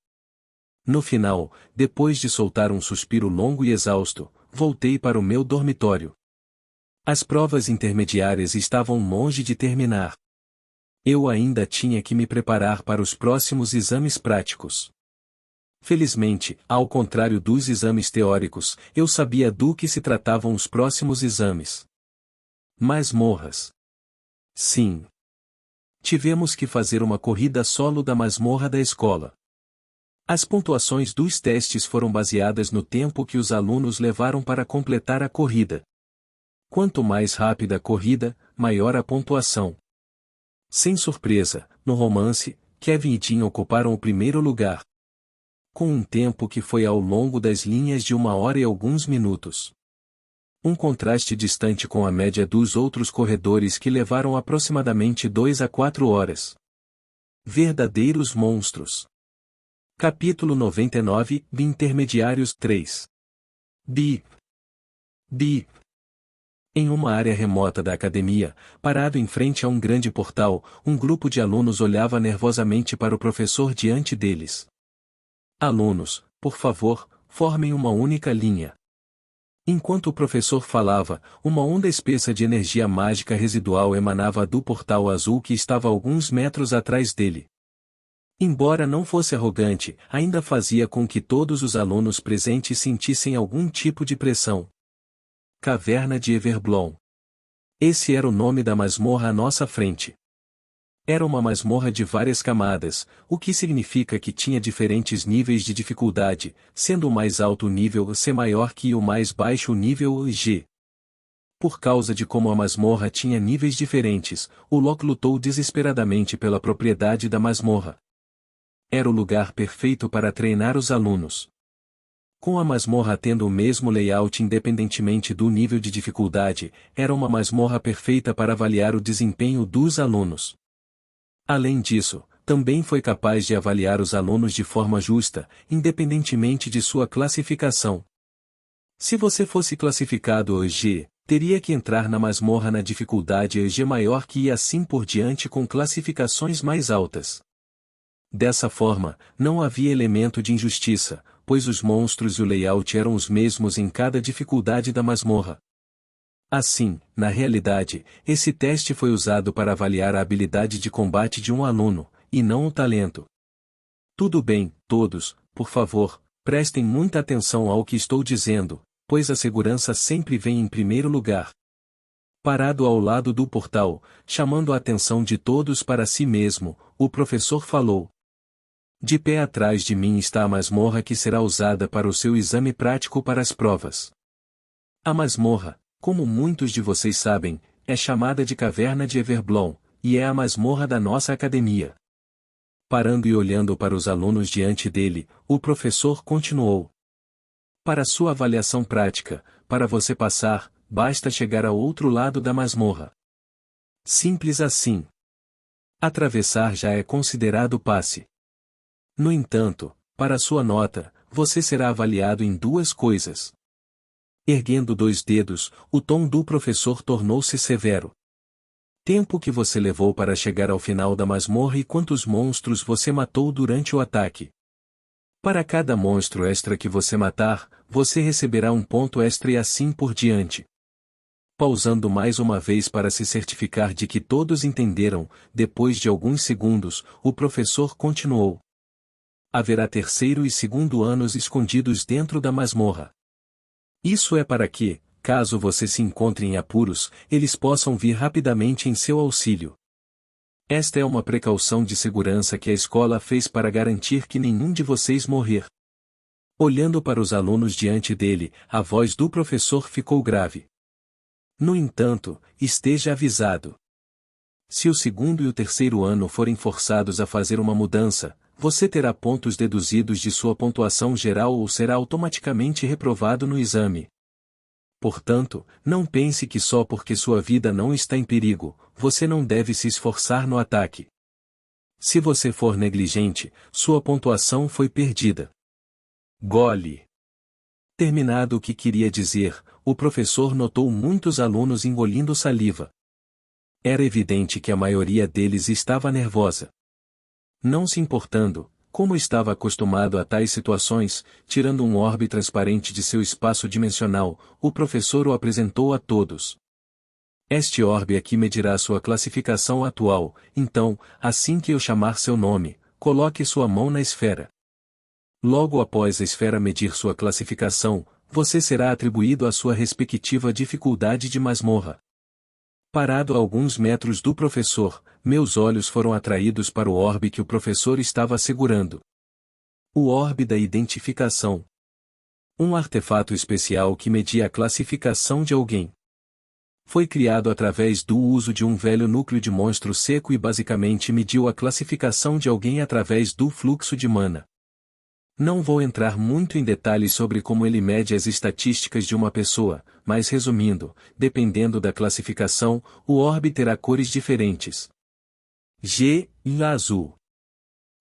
No final, depois de soltar um suspiro longo e exausto, voltei para o meu dormitório. As provas intermediárias estavam longe de terminar. Eu ainda tinha que me preparar para os próximos exames práticos. Felizmente, ao contrário dos exames teóricos, eu sabia do que se tratavam os próximos exames. Masmorras. Sim. Tivemos que fazer uma corrida solo da masmorra da escola. As pontuações dos testes foram baseadas no tempo que os alunos levaram para completar a corrida. Quanto mais rápida a corrida, maior a pontuação. Sem surpresa, no romance, Kevin e Dean ocuparam o primeiro lugar. Com um tempo que foi ao longo das linhas de 1 hora e alguns minutos. Um contraste distante com a média dos outros corredores que levaram aproximadamente 2 a 4 horas. Verdadeiros monstros. Capítulo 99, Intermediários 3. Bip. Bip. Em uma área remota da academia, parado em frente a um grande portal, um grupo de alunos olhava nervosamente para o professor diante deles. Alunos, por favor, formem uma única linha. Enquanto o professor falava, uma onda espessa de energia mágica residual emanava do portal azul que estava alguns metros atrás dele. Embora não fosse arrogante, ainda fazia com que todos os alunos presentes sentissem algum tipo de pressão. Caverna de Everblom. Esse era o nome da masmorra à nossa frente. Era uma masmorra de várias camadas, o que significa que tinha diferentes níveis de dificuldade, sendo o mais alto nível C maior que o mais baixo nível G. Por causa de como a masmorra tinha níveis diferentes, o Locke lutou desesperadamente pela propriedade da masmorra. Era o lugar perfeito para treinar os alunos. Com a masmorra tendo o mesmo layout independentemente do nível de dificuldade, era uma masmorra perfeita para avaliar o desempenho dos alunos. Além disso, também foi capaz de avaliar os alunos de forma justa, independentemente de sua classificação. Se você fosse classificado EG, teria que entrar na masmorra na dificuldade EG maior que e assim por diante com classificações mais altas. Dessa forma, não havia elemento de injustiça, pois os monstros e o layout eram os mesmos em cada dificuldade da masmorra. Assim, na realidade, esse teste foi usado para avaliar a habilidade de combate de um aluno, e não o talento. Tudo bem, todos, por favor, prestem muita atenção ao que estou dizendo, pois a segurança sempre vem em primeiro lugar. Parado ao lado do portal, chamando a atenção de todos para si mesmo, o professor falou. De pé atrás de mim está a masmorra que será usada para o seu exame prático para as provas. A masmorra, como muitos de vocês sabem, é chamada de Caverna de Everblom, e é a masmorra da nossa academia. Parando e olhando para os alunos diante dele, o professor continuou. Para sua avaliação prática, para você passar, basta chegar ao outro lado da masmorra. Simples assim. Atravessar já é considerado passe. No entanto, para sua nota, você será avaliado em duas coisas. Erguendo 2 dedos, o tom do professor tornou-se severo. Tempo que você levou para chegar ao final da masmorra e quantos monstros você matou durante o ataque. Para cada monstro extra que você matar, você receberá um ponto extra e assim por diante. Pausando mais uma vez para se certificar de que todos entenderam, depois de alguns segundos, o professor continuou. Haverá terceiro e segundo anos escondidos dentro da masmorra. Isso é para que, caso você se encontre em apuros, eles possam vir rapidamente em seu auxílio. Esta é uma precaução de segurança que a escola fez para garantir que nenhum de vocês morrer. Olhando para os alunos diante dele, a voz do professor ficou grave. No entanto, esteja avisado. Se o segundo e o terceiro ano forem forçados a fazer uma mudança, você terá pontos deduzidos de sua pontuação geral ou será automaticamente reprovado no exame. Portanto, não pense que só porque sua vida não está em perigo, você não deve se esforçar no ataque. Se você for negligente, sua pontuação foi perdida. Gole. Terminado o que queria dizer, o professor notou muitos alunos engolindo saliva. Era evidente que a maioria deles estava nervosa. Não se importando, como estava acostumado a tais situações, tirando um orbe transparente de seu espaço dimensional, o professor o apresentou a todos. Este orbe aqui medirá sua classificação atual, então, assim que eu chamar seu nome, coloque sua mão na esfera. Logo após a esfera medir sua classificação, você será atribuído a sua respectiva dificuldade de masmorra. Parado a alguns metros do professor, meus olhos foram atraídos para o orbe que o professor estava segurando. O orbe da identificação. Um artefato especial que media a classificação de alguém. Foi criado através do uso de um velho núcleo de monstro seco e basicamente mediu a classificação de alguém através do fluxo de mana. Não vou entrar muito em detalhes sobre como ele mede as estatísticas de uma pessoa, mas resumindo, dependendo da classificação, o orbe terá cores diferentes. G, azul.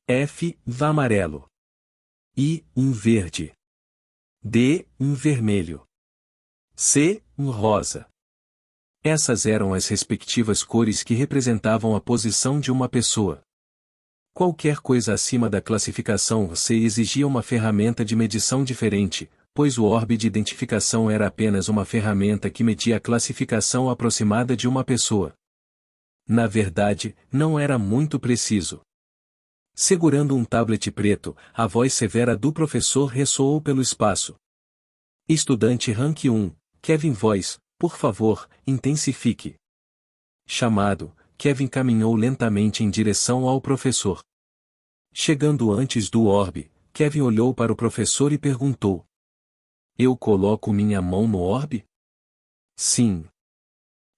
F, amarelo. I, verde. D, vermelho. C, rosa. Essas eram as respectivas cores que representavam a posição de uma pessoa. Qualquer coisa acima da classificação C exigia uma ferramenta de medição diferente, pois o orbe de identificação era apenas uma ferramenta que media a classificação aproximada de uma pessoa. Na verdade, não era muito preciso. Segurando um tablet preto, a voz severa do professor ressoou pelo espaço. Estudante Rank 1, Kevin Voice, por favor, intensifique. Chamado, Kevin caminhou lentamente em direção ao professor. Chegando antes do orbe, Kevin olhou para o professor e perguntou. Eu coloco minha mão no orbe? Sim.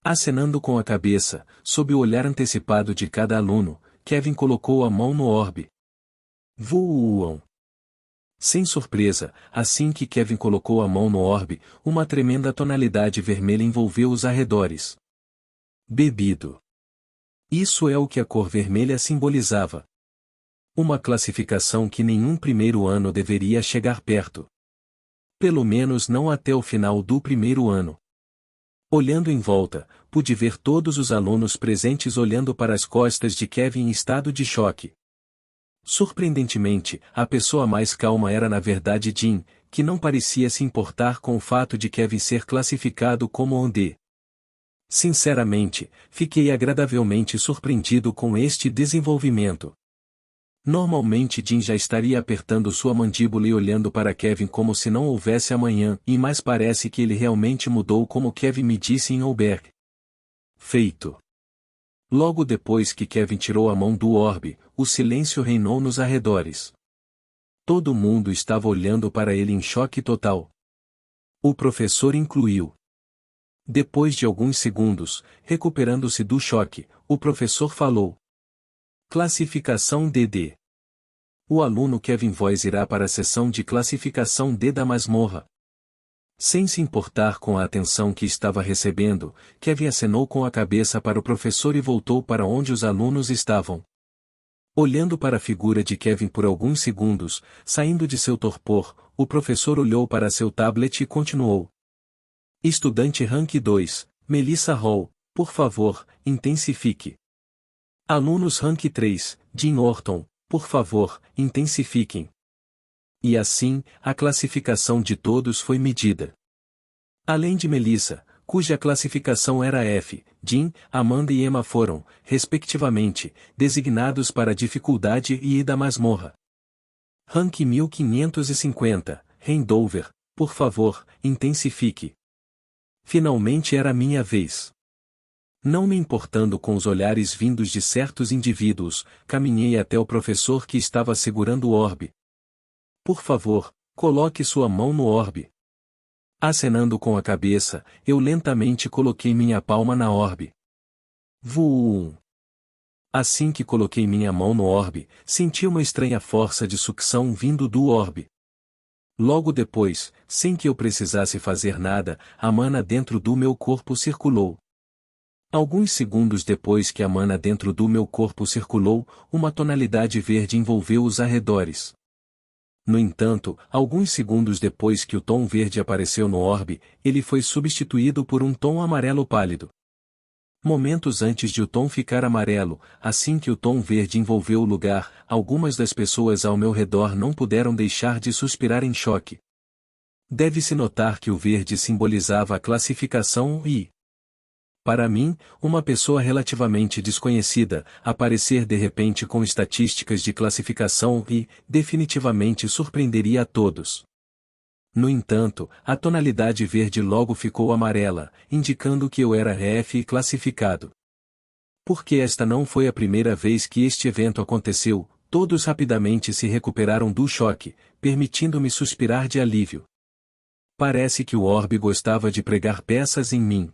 Acenando com a cabeça, sob o olhar antecipado de cada aluno, Kevin colocou a mão no orbe. Voam. Sem surpresa, assim que Kevin colocou a mão no orbe, uma tremenda tonalidade vermelha envolveu os arredores. Bebido. Isso é o que a cor vermelha simbolizava. Uma classificação que nenhum primeiro ano deveria chegar perto. Pelo menos não até o final do primeiro ano. Olhando em volta, pude ver todos os alunos presentes olhando para as costas de Kevin em estado de choque. Surpreendentemente, a pessoa mais calma era na verdade Jin, que não parecia se importar com o fato de Kevin ser classificado como um D. Sinceramente, fiquei agradavelmente surpreendido com este desenvolvimento. Normalmente Jim já estaria apertando sua mandíbula e olhando para Kevin como se não houvesse amanhã, e mais parece que ele realmente mudou como Kevin me disse em Oberg. Feito. Logo depois que Kevin tirou a mão do orbe, o silêncio reinou nos arredores. Todo mundo estava olhando para ele em choque total. O professor incluiu. Depois de alguns segundos, recuperando-se do choque, o professor falou. Classificação DD. O aluno Kevin Voice irá para a sessão de classificação D da masmorra. Sem se importar com a atenção que estava recebendo, Kevin acenou com a cabeça para o professor e voltou para onde os alunos estavam. Olhando para a figura de Kevin por alguns segundos, saindo de seu torpor, o professor olhou para seu tablet e continuou. Estudante Rank 2, Melissa Hall, por favor, intensifique. Alunos Rank 3, Jim Orton, por favor, intensifiquem. E assim, a classificação de todos foi medida. Além de Melissa, cuja classificação era F, Jim, Amanda e Emma foram, respectivamente, designados para dificuldade I da masmorra. Rank 1550, Rendover, por favor, intensifique. Finalmente era minha vez. Não me importando com os olhares vindos de certos indivíduos, caminhei até o professor que estava segurando o orbe. Por favor, coloque sua mão no orbe. Acenando com a cabeça, eu lentamente coloquei minha palma na orbe. Vuum. Assim que coloquei minha mão no orbe, senti uma estranha força de sucção vindo do orbe. Logo depois, sem que eu precisasse fazer nada, a mana dentro do meu corpo circulou. Alguns segundos depois que a mana dentro do meu corpo circulou, uma tonalidade verde envolveu os arredores. No entanto, alguns segundos depois que o tom verde apareceu no orbe, ele foi substituído por um tom amarelo pálido. Momentos antes de o tom ficar amarelo, assim que o tom verde envolveu o lugar, algumas das pessoas ao meu redor não puderam deixar de suspirar em choque. Deve-se notar que o verde simbolizava a classificação I. Para mim, uma pessoa relativamente desconhecida, aparecer de repente com estatísticas de classificação I, definitivamente surpreenderia a todos. No entanto, a tonalidade verde logo ficou amarela, indicando que eu era F classificado. Porque esta não foi a primeira vez que este evento aconteceu, todos rapidamente se recuperaram do choque, permitindo-me suspirar de alívio. Parece que o orbe gostava de pregar peças em mim.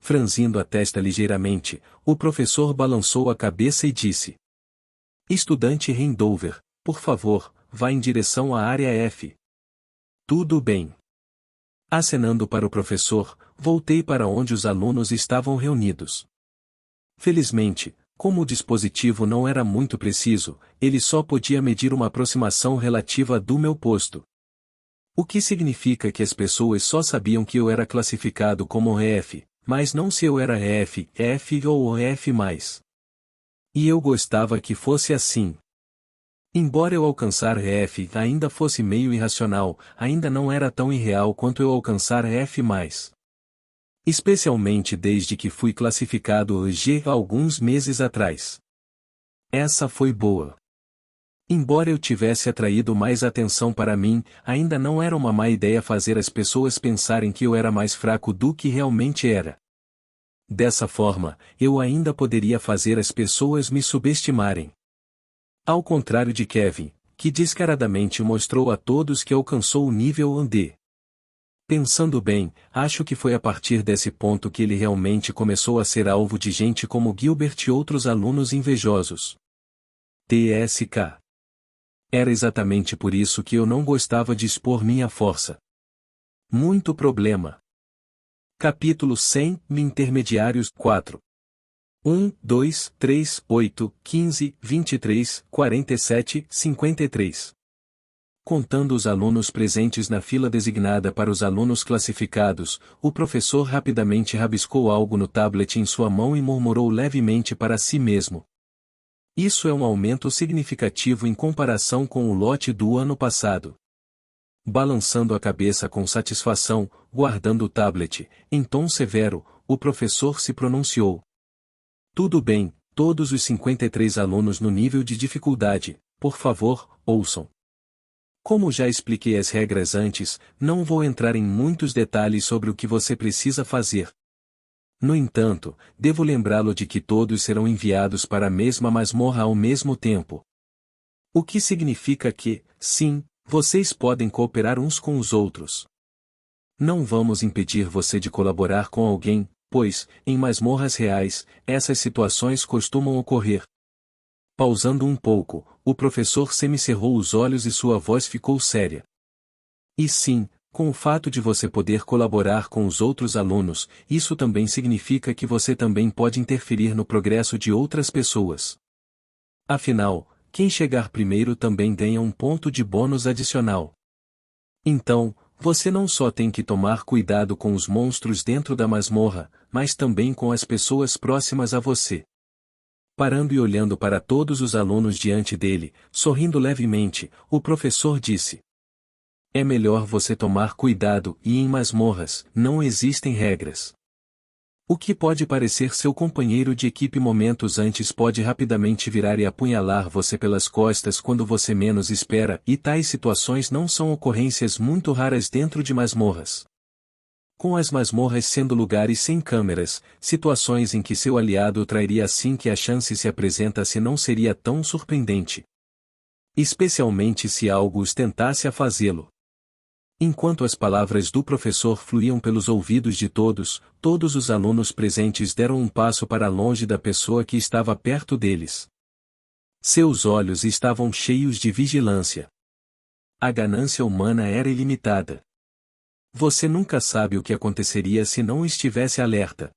Franzindo a testa ligeiramente, o professor balançou a cabeça e disse. Estudante Rendover, por favor, vá em direção à área F. Tudo bem. Acenando para o professor, voltei para onde os alunos estavam reunidos. Felizmente, como o dispositivo não era muito preciso, ele só podia medir uma aproximação relativa do meu posto. O que significa que as pessoas só sabiam que eu era classificado como F, mas não se eu era F, F ou F+. E eu gostava que fosse assim. Embora eu alcançar F ainda fosse meio irracional, ainda não era tão irreal quanto eu alcançar F+. Especialmente desde que fui classificado G alguns meses atrás. Essa foi boa. Embora eu tivesse atraído mais atenção para mim, ainda não era uma má ideia fazer as pessoas pensarem que eu era mais fraco do que realmente era. Dessa forma, eu ainda poderia fazer as pessoas me subestimarem. Ao contrário de Kevin, que descaradamente mostrou a todos que alcançou o nível AD. Pensando bem, acho que foi a partir desse ponto que ele realmente começou a ser alvo de gente como Gilbert e outros alunos invejosos. TSK. Era exatamente por isso que eu não gostava de expor minha força. Muito problema. Capítulo 100, Intermediários 4. 1, 2, 3, 8, 15, 23, 47, 53. Contando os alunos presentes na fila designada para os alunos classificados, o professor rapidamente rabiscou algo no tablet em sua mão e murmurou levemente para si mesmo. Isso é um aumento significativo em comparação com o lote do ano passado. Balançando a cabeça com satisfação, guardando o tablet, em tom severo, o professor se pronunciou. Tudo bem, todos os 53 alunos no nível de dificuldade, por favor, ouçam. Como já expliquei as regras antes, não vou entrar em muitos detalhes sobre o que você precisa fazer. No entanto, devo lembrá-lo de que todos serão enviados para a mesma masmorra ao mesmo tempo. O que significa que, sim, vocês podem cooperar uns com os outros. Não vamos impedir você de colaborar com alguém, pois, em masmorras reais, essas situações costumam ocorrer. Pausando um pouco, o professor semicerrou os olhos e sua voz ficou séria. E sim, com o fato de você poder colaborar com os outros alunos, isso também significa que você também pode interferir no progresso de outras pessoas. Afinal, quem chegar primeiro também ganha um ponto de bônus adicional. Então, você não só tem que tomar cuidado com os monstros dentro da masmorra, mas também com as pessoas próximas a você. Parando e olhando para todos os alunos diante dele, sorrindo levemente, o professor disse: é melhor você tomar cuidado e em masmorras, não existem regras. O que pode parecer seu companheiro de equipe momentos antes pode rapidamente virar e apunhalar você pelas costas quando você menos espera, e tais situações não são ocorrências muito raras dentro de masmorras. Com as masmorras sendo lugares sem câmeras, situações em que seu aliado o trairia assim que a chance se apresenta-se não seria tão surpreendente. Especialmente se algo os tentasse a fazê-lo. Enquanto as palavras do professor fluíam pelos ouvidos de todos, todos os alunos presentes deram um passo para longe da pessoa que estava perto deles. Seus olhos estavam cheios de vigilância. A ganância humana era ilimitada. Você nunca sabe o que aconteceria se não estivesse alerta.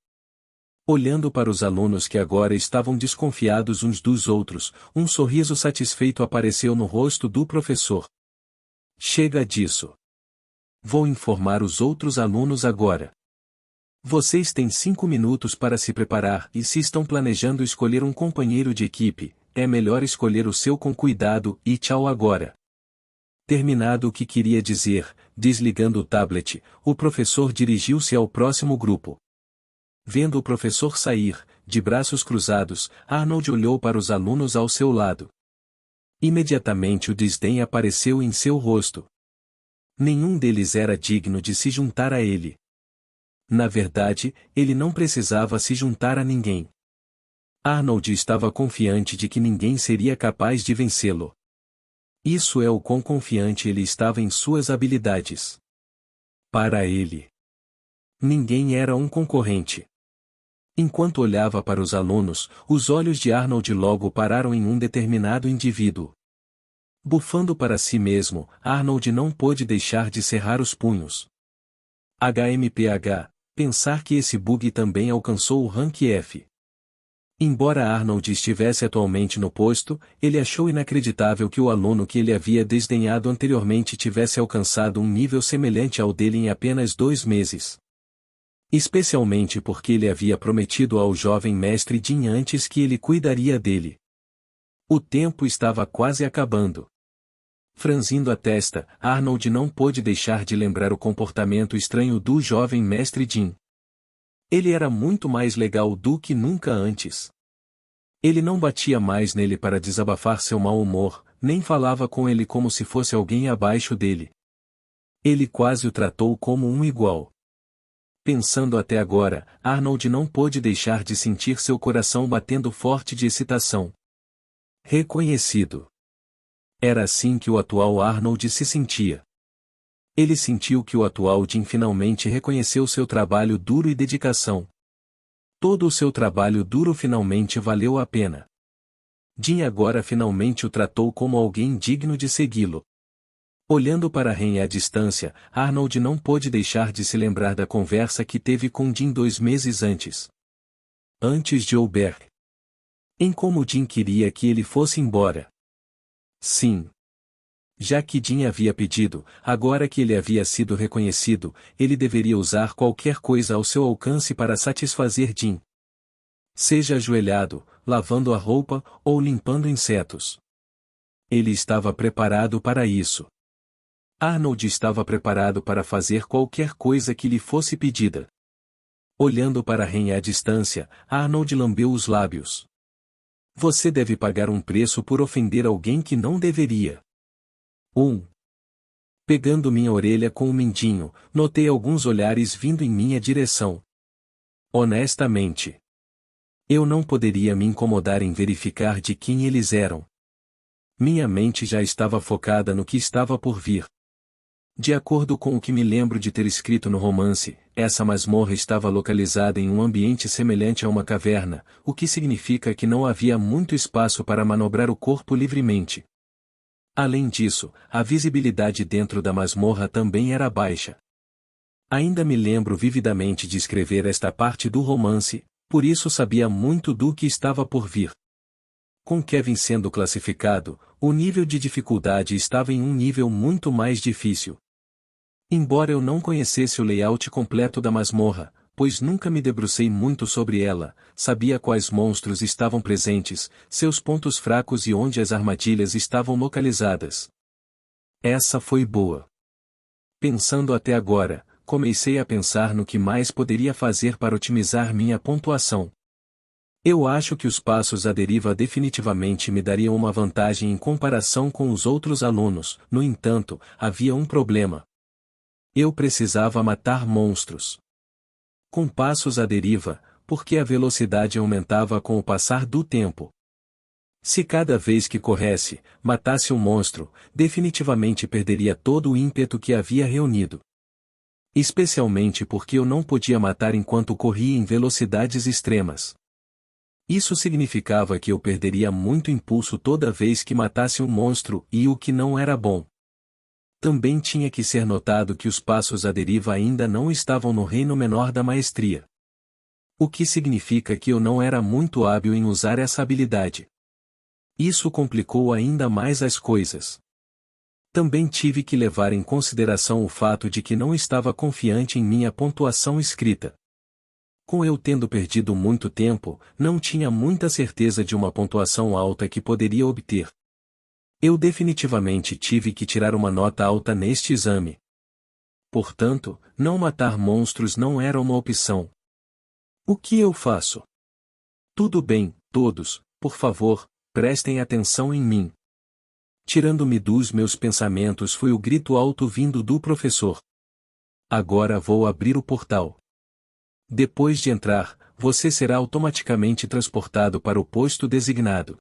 Olhando para os alunos que agora estavam desconfiados uns dos outros, um sorriso satisfeito apareceu no rosto do professor. Chega disso. Vou informar os outros alunos agora. Vocês têm 5 minutos para se preparar e se estão planejando escolher um companheiro de equipe, é melhor escolher o seu com cuidado e tchau agora. Terminado o que queria dizer, desligando o tablet, o professor dirigiu-se ao próximo grupo. Vendo o professor sair, de braços cruzados, Arnold olhou para os alunos ao seu lado. Imediatamente o desdém apareceu em seu rosto. Nenhum deles era digno de se juntar a ele. Na verdade, ele não precisava se juntar a ninguém. Arnold estava confiante de que ninguém seria capaz de vencê-lo. Isso é o quão confiante ele estava em suas habilidades. Para ele, ninguém era um concorrente. Enquanto olhava para os alunos, os olhos de Arnold logo pararam em um determinado indivíduo. Bufando para si mesmo, Arnold não pôde deixar de cerrar os punhos. HMPH, pensar que esse bug também alcançou o rank F. Embora Arnold estivesse atualmente no posto, ele achou inacreditável que o aluno que ele havia desdenhado anteriormente tivesse alcançado um nível semelhante ao dele em apenas 2 meses. Especialmente porque ele havia prometido ao jovem mestre Jin antes que ele cuidaria dele. O tempo estava quase acabando. Franzindo a testa, Arnold não pôde deixar de lembrar o comportamento estranho do jovem mestre Jin. Ele era muito mais legal do que nunca antes. Ele não batia mais nele para desabafar seu mau humor, nem falava com ele como se fosse alguém abaixo dele. Ele quase o tratou como um igual. Pensando até agora, Arnold não pôde deixar de sentir seu coração batendo forte de excitação. Reconhecido. Era assim que o atual Arnold se sentia. Ele sentiu que o atual Jin finalmente reconheceu seu trabalho duro e dedicação. Todo o seu trabalho duro finalmente valeu a pena. Jin agora finalmente o tratou como alguém digno de segui-lo. Olhando para Ren à distância, Arnold não pôde deixar de se lembrar da conversa que teve com Jin 2 meses antes. Antes de Oberg. Em como Jin queria que ele fosse embora. Sim. Já que Jin havia pedido, agora que ele havia sido reconhecido, ele deveria usar qualquer coisa ao seu alcance para satisfazer Jin. Seja ajoelhado, lavando a roupa, ou limpando insetos. Ele estava preparado para isso. Arnold estava preparado para fazer qualquer coisa que lhe fosse pedida. Olhando para Ren à distância, Arnold lambeu os lábios. Você deve pagar um preço por ofender alguém que não deveria. 1. Pegando minha orelha com o mindinho, notei alguns olhares vindo em minha direção. Honestamente, eu não poderia me incomodar em verificar de quem eles eram. Minha mente já estava focada no que estava por vir. De acordo com o que me lembro de ter escrito no romance, essa masmorra estava localizada em um ambiente semelhante a uma caverna, o que significa que não havia muito espaço para manobrar o corpo livremente. Além disso, a visibilidade dentro da masmorra também era baixa. Ainda me lembro vividamente de escrever esta parte do romance, por isso sabia muito do que estava por vir. Com Kevin sendo classificado, o nível de dificuldade estava em um nível muito mais difícil. Embora eu não conhecesse o layout completo da masmorra, pois nunca me debrucei muito sobre ela, sabia quais monstros estavam presentes, seus pontos fracos e onde as armadilhas estavam localizadas. Essa foi boa. Pensando até agora, comecei a pensar no que mais poderia fazer para otimizar minha pontuação. Eu acho que os passos à deriva definitivamente me dariam uma vantagem em comparação com os outros alunos, no entanto, havia um problema. Eu precisava matar monstros. Com passos à deriva, porque a velocidade aumentava com o passar do tempo. Se cada vez que corresse, matasse um monstro, definitivamente perderia todo o ímpeto que havia reunido. Especialmente porque eu não podia matar enquanto corria em velocidades extremas. Isso significava que eu perderia muito impulso toda vez que matasse um monstro, e o que não era bom. Também tinha que ser notado que os passos à deriva ainda não estavam no reino menor da maestria. O que significa que eu não era muito hábil em usar essa habilidade. Isso complicou ainda mais as coisas. Também tive que levar em consideração o fato de que não estava confiante em minha pontuação escrita. Com eu tendo perdido muito tempo, não tinha muita certeza de uma pontuação alta que poderia obter. Eu definitivamente tive que tirar uma nota alta neste exame. Portanto, não matar monstros não era uma opção. O que eu faço? Tudo bem, todos, por favor, prestem atenção em mim. Tirando-me dos meus pensamentos foi o grito alto vindo do professor. Agora vou abrir o portal. Depois de entrar, você será automaticamente transportado para o posto designado.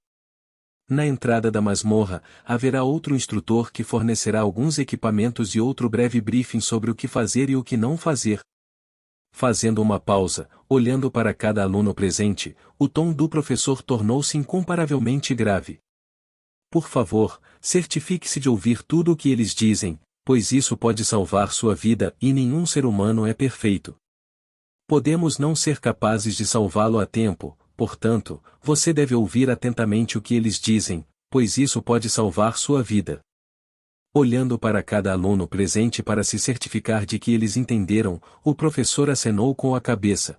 Na entrada da masmorra, haverá outro instrutor que fornecerá alguns equipamentos e outro breve briefing sobre o que fazer e o que não fazer. Fazendo uma pausa, olhando para cada aluno presente, o tom do professor tornou-se incomparavelmente grave. Por favor, certifique-se de ouvir tudo o que eles dizem, pois isso pode salvar sua vida e nenhum ser humano é perfeito. Podemos não ser capazes de salvá-lo a tempo. Portanto, você deve ouvir atentamente o que eles dizem, pois isso pode salvar sua vida. Olhando para cada aluno presente para se certificar de que eles entenderam, o professor acenou com a cabeça.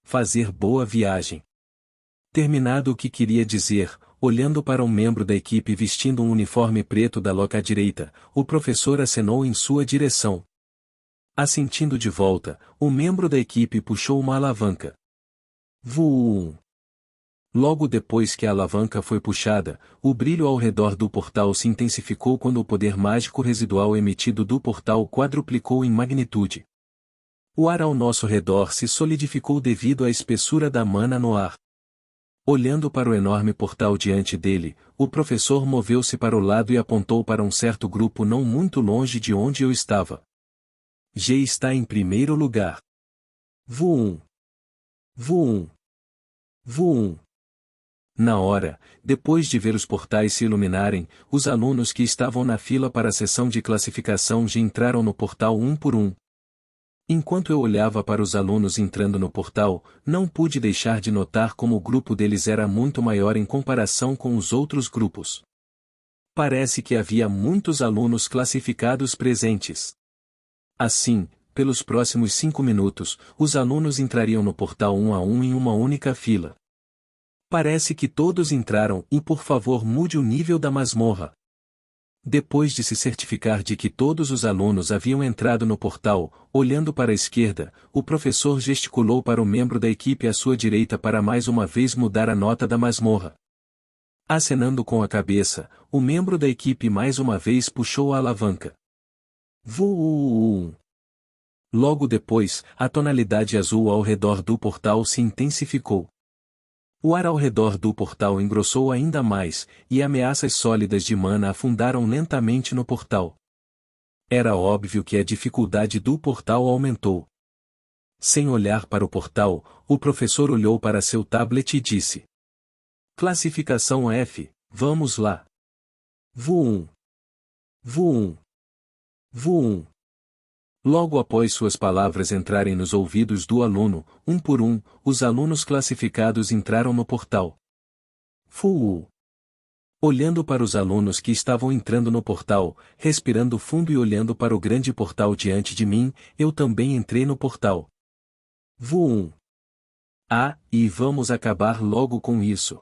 Fazer boa viagem. Terminado o que queria dizer, olhando para um membro da equipe vestindo um uniforme preto da loca à direita, o professor acenou em sua direção. Assentindo de volta, o membro da equipe puxou uma alavanca. Vuum. Logo depois que a alavanca foi puxada, o brilho ao redor do portal se intensificou quando o poder mágico residual emitido do portal quadruplicou em magnitude. O ar ao nosso redor se solidificou devido à espessura da mana no ar. Olhando para o enorme portal diante dele, o professor moveu-se para o lado e apontou para um certo grupo não muito longe de onde eu estava. G está em primeiro lugar. Vuum. Vuum. Vuum. Na hora, depois de ver os portais se iluminarem, os alunos que estavam na fila para a sessão de classificação já entraram no portal um por um. Enquanto eu olhava para os alunos entrando no portal, não pude deixar de notar como o grupo deles era muito maior em comparação com os outros grupos. Parece que havia muitos alunos classificados presentes. Assim, pelos próximos 5 minutos, os alunos entrariam no portal um a um em uma única fila. Parece que todos entraram e por favor mude o nível da masmorra. Depois de se certificar de que todos os alunos haviam entrado no portal, olhando para a esquerda, o professor gesticulou para o membro da equipe à sua direita para mais uma vez mudar a nota da masmorra. Acenando com a cabeça, o membro da equipe mais uma vez puxou a alavanca. Vuuu. Logo depois, a tonalidade azul ao redor do portal se intensificou. O ar ao redor do portal engrossou ainda mais, e ameaças sólidas de mana afundaram lentamente no portal. Era óbvio que a dificuldade do portal aumentou. Sem olhar para o portal, o professor olhou para seu tablet e disse: Classificação F, vamos lá. VU1. VU1. VU1. Logo após suas palavras entrarem nos ouvidos do aluno, um por um, os alunos classificados entraram no portal. FUU. Olhando para os alunos que estavam entrando no portal, respirando fundo e olhando para o grande portal diante de mim, eu também entrei no portal. VU1. E vamos acabar logo com isso.